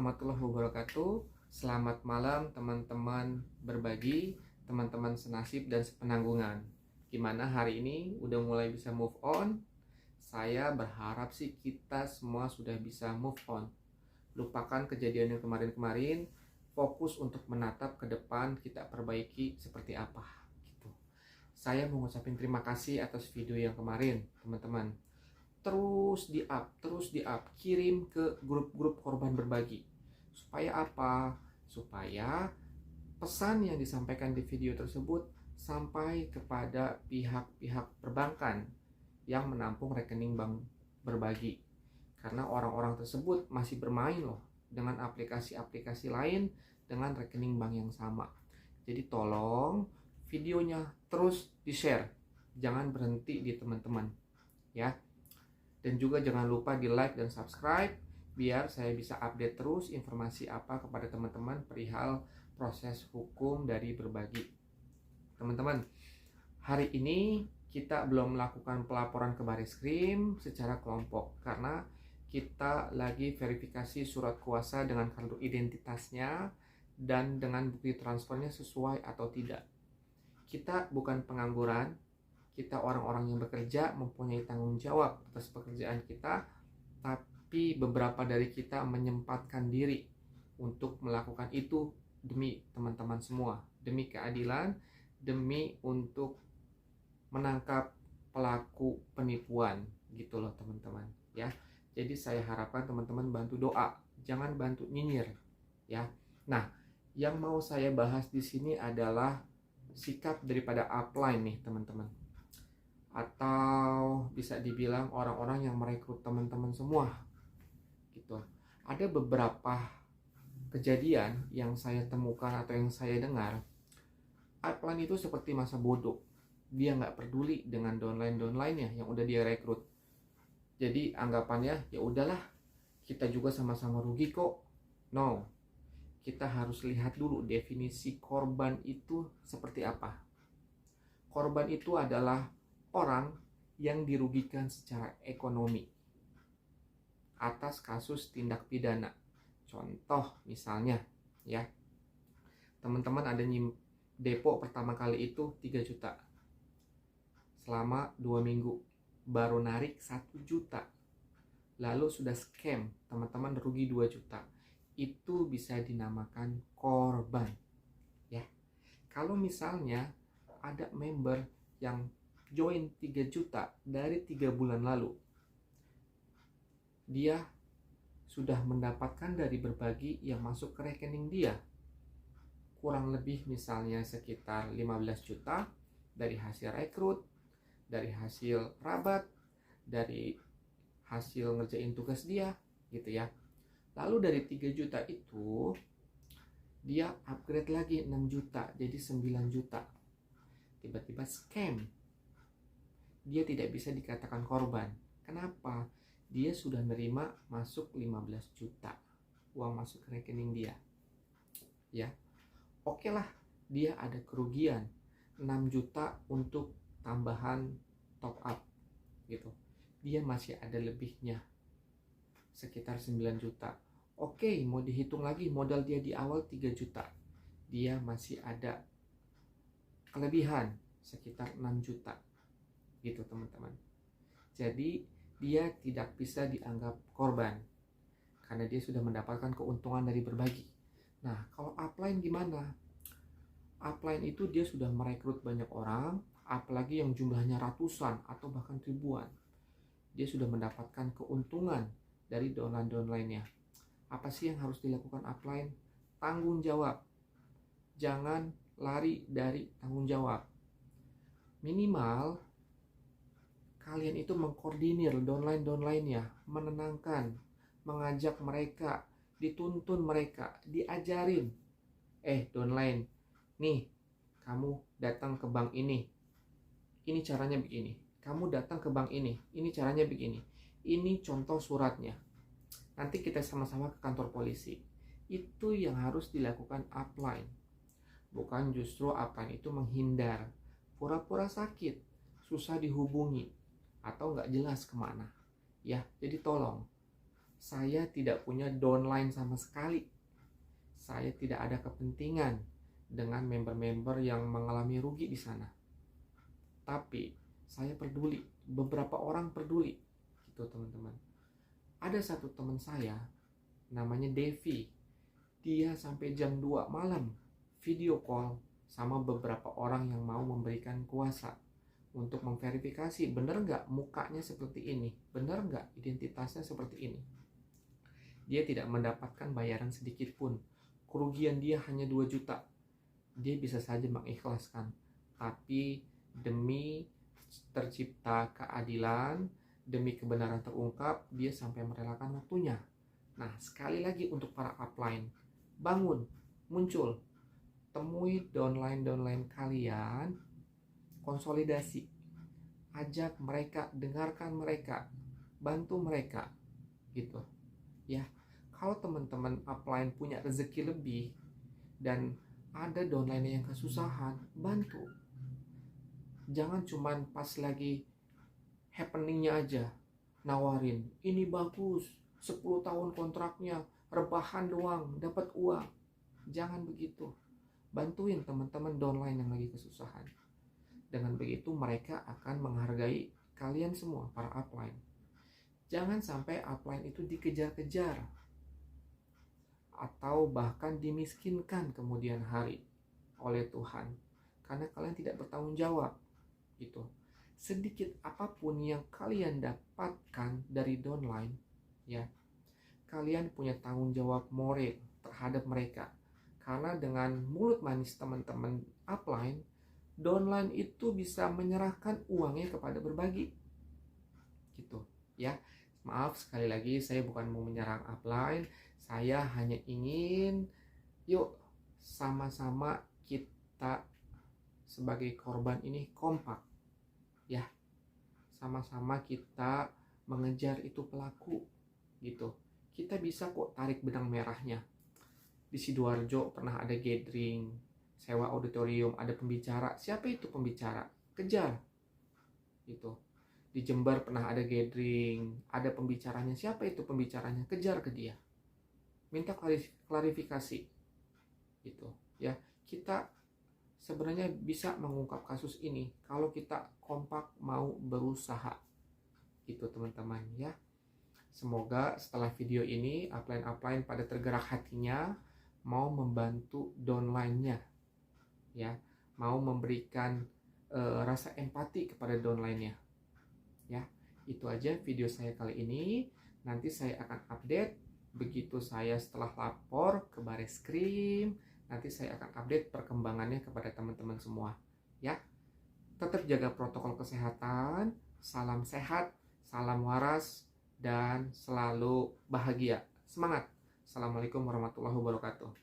warahmatullahi wabarakatuh. Selamat malam teman-teman berbagi, teman-teman senasib dan sepenanggungan. Gimana hari ini? Udah mulai bisa move on? Saya berharap sih kita semua sudah bisa move on. Lupakan kejadian yang kemarin-kemarin, fokus untuk menatap ke depan, kita perbaiki seperti apa gitu. Saya mau ngucapin terima kasih atas video yang kemarin, teman-teman. Terus di up, kirim ke grup-grup korban berbagi. Supaya apa? Supaya pesan yang disampaikan di video tersebut sampai kepada pihak-pihak perbankan yang menampung rekening bank berbagi. Karena orang-orang tersebut masih bermain loh dengan aplikasi-aplikasi lain dengan rekening bank yang sama. Jadi tolong videonya terus di-share. Jangan berhenti di teman-teman, ya. Dan juga jangan lupa di like dan subscribe biar saya bisa update terus informasi apa kepada teman-teman perihal proses hukum dari berbagi. Teman-teman, hari ini kita belum melakukan pelaporan ke Barisskrim secara kelompok karena kita lagi verifikasi surat kuasa dengan kartu identitasnya dan dengan bukti transfernya sesuai atau tidak. Kita bukan pengangguran, kita orang-orang yang bekerja mempunyai tanggung jawab atas pekerjaan kita, tapi beberapa dari kita menyempatkan diri untuk melakukan itu demi teman-teman semua, demi keadilan, demi untuk menangkap pelaku penipuan gitu loh teman-teman, ya. Jadi saya harapkan teman-teman bantu doa, jangan bantu nyinyir, ya. Nah, yang mau saya bahas di sini adalah sikap daripada upline nih teman-teman, atau bisa dibilang orang-orang yang merekrut teman-teman semua gitu. Ada beberapa kejadian yang saya temukan atau yang saya dengar, upline itu seperti masa bodoh. Dia nggak peduli dengan downline-downline-nya yang udah dia rekrut. Jadi anggapannya ya udahlah, kita juga sama-sama rugi kok. No, kita harus lihat dulu definisi korban itu seperti apa. Korban itu adalah orang yang dirugikan secara ekonomi atas kasus tindak pidana. Contoh misalnya, ya, teman-teman ada depo pertama kali itu 3 juta. Selama 2 minggu baru narik 1 juta. Lalu sudah scam, teman-teman rugi 2 juta. Itu bisa dinamakan korban, ya. Kalau misalnya ada member yang join 3 juta dari 3 bulan lalu, dia sudah mendapatkan dari berbagi yang masuk ke rekening dia kurang lebih misalnya sekitar 15 juta dari hasil rekrut, dari hasil rabat, dari hasil ngerjain tugas dia gitu ya. Lalu dari 3 juta itu dia upgrade lagi 6 juta jadi 9 juta. Tiba-tiba scam. Dia tidak bisa dikatakan korban. Kenapa? Dia sudah nerima masuk 15 juta uang masuk ke rekening dia, ya. Oke lah, dia ada kerugian 6 juta untuk tambahan top up gitu. Dia masih ada lebihnya sekitar 9 juta. Oke, mau dihitung lagi modal dia di awal 3 juta. Dia masih ada kelebihan sekitar 6 juta gitu teman-teman. Jadi dia tidak bisa dianggap korban karena dia sudah mendapatkan keuntungan dari berbagi. Nah, kalau upline gimana? Upline itu dia sudah merekrut banyak orang, apalagi yang jumlahnya ratusan atau bahkan ribuan. Dia sudah mendapatkan keuntungan dari downline-downline-nya. Apa sih yang harus dilakukan upline? Tanggung jawab. Jangan lari dari tanggung jawab. Minimal kalian itu mengkoordinir downline-downline-nya, menenangkan, mengajak mereka, dituntun mereka, diajarin. Downline, nih, kamu datang ke bank ini caranya begini. Kamu datang ke bank ini caranya begini. Ini contoh suratnya. Nanti kita sama-sama ke kantor polisi. Itu yang harus dilakukan upline. Bukan justru upline itu menghindar, pura-pura sakit, susah dihubungi, atau nggak jelas kemana. Ya, jadi tolong Saya tidak punya downline sama sekali. Saya tidak ada kepentingan dengan member-member yang mengalami rugi di sana. Tapi saya peduli, beberapa orang peduli gitu teman-teman. Ada satu teman saya namanya Devi. Dia sampai jam 2 malam video call sama beberapa orang yang mau memberikan kuasa untuk memverifikasi benar nggak mukanya seperti ini, benar nggak identitasnya seperti ini. Dia tidak mendapatkan bayaran sedikit pun. Kerugian dia hanya 2 juta. Dia bisa saja mengikhlaskan. Tapi demi tercipta keadilan, demi kebenaran terungkap, dia sampai merelakan waktunya. Nah, sekali lagi untuk para upline, bangun, muncul, temui downline kalian, konsolidasi, ajak mereka, dengarkan mereka, bantu mereka, gitu. Ya, kalau teman-teman upline punya rezeki lebih dan ada downline yang kesusahan, bantu. Jangan cuman pas lagi happeningnya aja nawarin, ini bagus, 10 tahun kontraknya, rebahan doang, dapat uang. Jangan begitu. Bantuin teman-teman downline yang lagi kesusahan. Dengan begitu mereka akan menghargai kalian semua, para upline. Jangan sampai upline itu dikejar-kejar atau bahkan dimiskinkan kemudian hari oleh Tuhan karena kalian tidak bertanggung jawab gitu. Sedikit apapun yang kalian dapatkan dari downline, ya, kalian punya tanggung jawab moral terhadap mereka. Karena dengan mulut manis teman-teman upline, downline itu bisa menyerahkan uangnya kepada berbagi gitu ya. Maaf sekali lagi, saya bukan mau menyerang upline, saya hanya ingin yuk sama-sama kita sebagai korban ini kompak ya, sama-sama kita mengejar itu pelaku gitu. Kita bisa kok tarik benang merahnya. Di Sidoarjo pernah ada gathering, sewa auditorium, ada pembicara. Siapa itu pembicara? Kejar gitu. Di Jember pernah ada gathering, ada pembicaranya. Siapa itu pembicaranya? Kejar ke dia. Minta klarifikasi gitu ya. Kita sebenarnya bisa mengungkap kasus ini kalau kita kompak mau berusaha gitu teman-teman ya. Semoga setelah video ini upline pada tergerak hatinya mau membantu downline-nya ya, mau memberikan rasa empati kepada downline-nya ya. Itu aja video saya kali ini. Nanti saya akan update begitu saya setelah lapor ke Bareskrim. Nanti saya akan update perkembangannya kepada teman-teman semua ya. Tetap jaga protokol kesehatan. Salam sehat, salam waras, dan selalu bahagia. Semangat. Assalamualaikum warahmatullahi wabarakatuh.